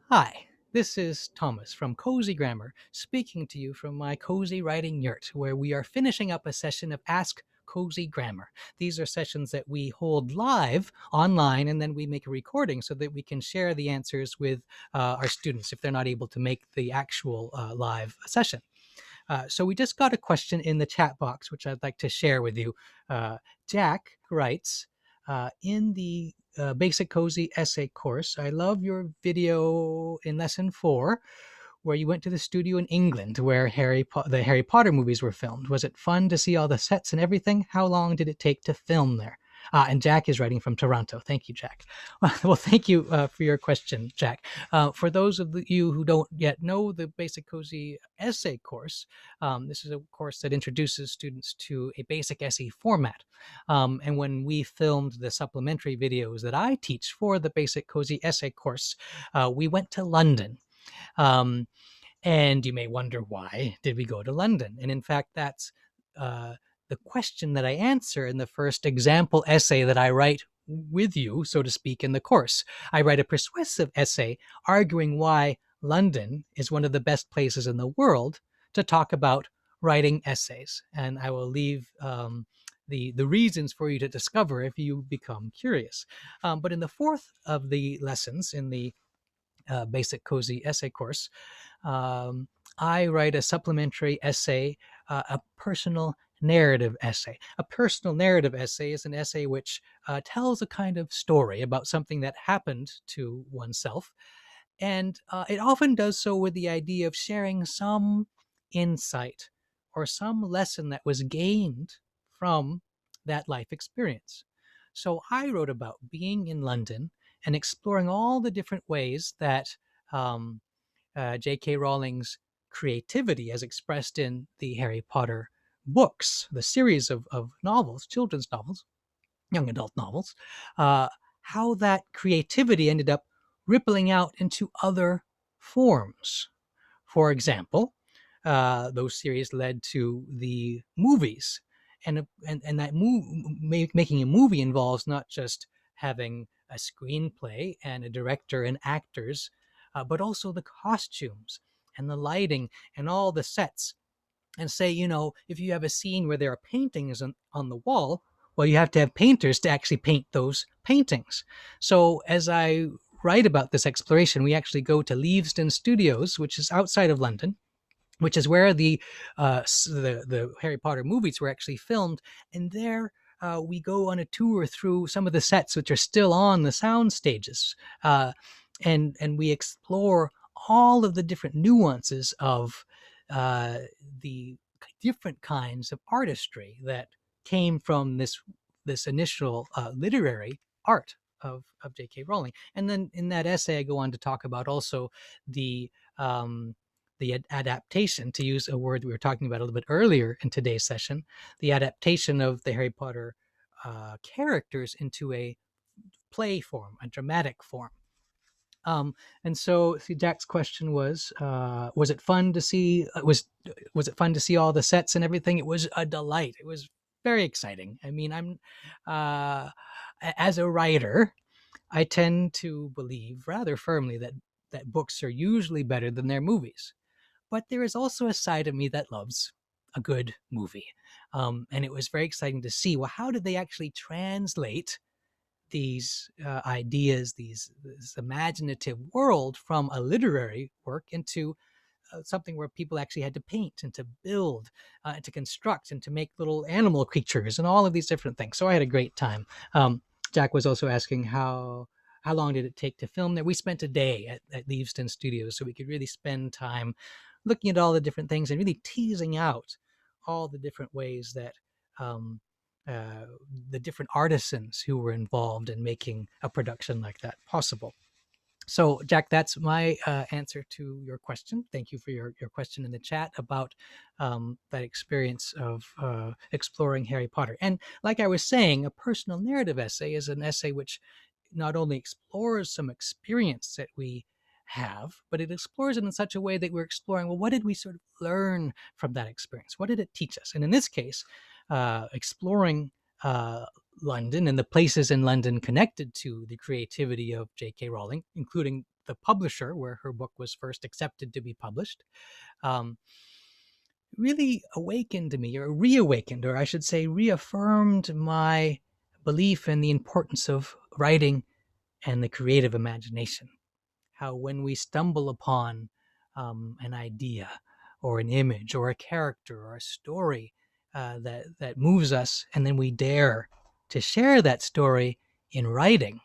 Hi, this is Thomas from Cozy Grammar, speaking to you from my cozy writing yurt, where we are finishing up a session of Ask Cozy Grammar. These are sessions that we hold live online, and then we make a recording so that we can share the answers with our students if they're not able to make the actual live session. So we just got a question in the chat box, which I'd like to share with you. Jack writes, in the Basic Cozy Essay course, I love your video in lesson 4 where you went to the studio in England where the Harry Potter movies were filmed. Was it fun to see all the sets and everything? How long did it take to film there? And Jack is writing from Toronto. Thank you, Jack. Well, thank you for your question, Jack. For those of you who don't yet know the Basic Cozy Essay course, this is a course that introduces students to a basic essay format. And when we filmed the supplementary videos that I teach for the Basic Cozy Essay course, we went to London. Um, and you may wonder, why did we go to London? And in fact, that's uh, the question that I answer in the first example essay that I write with you, so to speak, in the course. I write a persuasive essay arguing why London is one of the best places in the world to talk about writing essays. And I will leave the reasons for you to discover if you become curious. But in the fourth of the lessons in the Basic Cozy Essay course, um, I write a supplementary essay, a personal narrative essay. A personal narrative essay is an essay which tells a kind of story about something that happened to oneself. And it often does so with the idea of sharing some insight or some lesson that was gained from that life experience. So I wrote about being in London and exploring all the different ways that um, J.K. Rowling's creativity, as expressed in the Harry Potter books, the series of novels, children's novels, young adult novels, uh, how that creativity ended up rippling out into other forms. For example, those series led to the movies, and that making a movie involves not just having a screenplay and a director and actors, but also the costumes and the lighting and all the sets. And say, if you have a scene where there are paintings on the wall, well, you have to have painters to actually paint those paintings. So as I write about this exploration, we actually go to Leavesden Studios, which is outside of London, which is where the Harry Potter movies were actually filmed. And there we go on a tour through some of the sets which are still on the sound stages, and we explore all of the different nuances of the different kinds of artistry that came from this initial literary art of J.K. Rowling. And then in that essay, I go on to talk about also the um, adaptation, to use a word we were talking about a little bit earlier in today's session, the adaptation of the Harry Potter characters into a play form, a dramatic form. And so, see, Jack's question was it fun to see? Was it fun to see all the sets and everything? It was a delight. It was very exciting. I mean, uh, as a writer, I tend to believe rather firmly that books are usually better than their movies. But there is also a side of me that loves a good movie. And it was very exciting to see, well, how did they actually translate these ideas, this imaginative world from a literary work into something where people actually had to paint and to build and to construct and to make little animal creatures and all of these different things. So I had a great time. Jack was also asking how long did it take to film there? We spent a day at Leavesden Studios, so we could really spend time looking at all the different things and really teasing out all the different ways that um, uh, the different artisans who were involved in making a production like that possible. So, Jack, that's my answer to your question. Thank you for your question in the chat about that experience of exploring Harry Potter. And like I was saying, a personal narrative essay is an essay which not only explores some experience that we have, but it explores it in such a way that we're exploring, well, what did we sort of learn from that experience? What did it teach us? And in this case, exploring uh, London and the places in London connected to the creativity of J.K. Rowling, including the publisher where her book was first accepted to be published, um, really awakened me, or reawakened, or I should say reaffirmed my belief in the importance of writing and the creative imagination. How when we stumble upon an idea or an image or a character or a story that moves us, and then we dare to share that story in writing,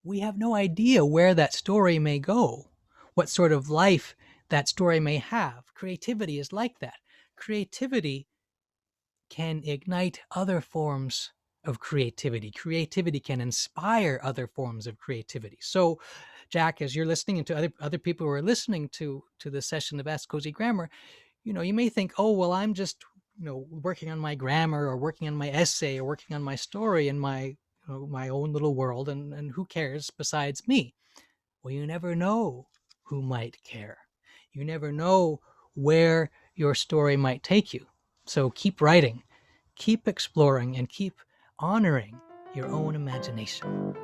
we have no idea where that story may go, what sort of life that story may have. Creativity is like that. Creativity can ignite other forms of creativity. Creativity can inspire other forms of creativity. So, Jack, as you're listening, and to other people who are listening to the session of Ask Cozy Grammar, you may think, oh, well, I'm just working on my grammar, or working on my essay, or working on my story in my own little world, and who cares besides me? Well, you never know who might care. You never know where your story might take you. So keep writing, keep exploring, and keep honoring your own imagination.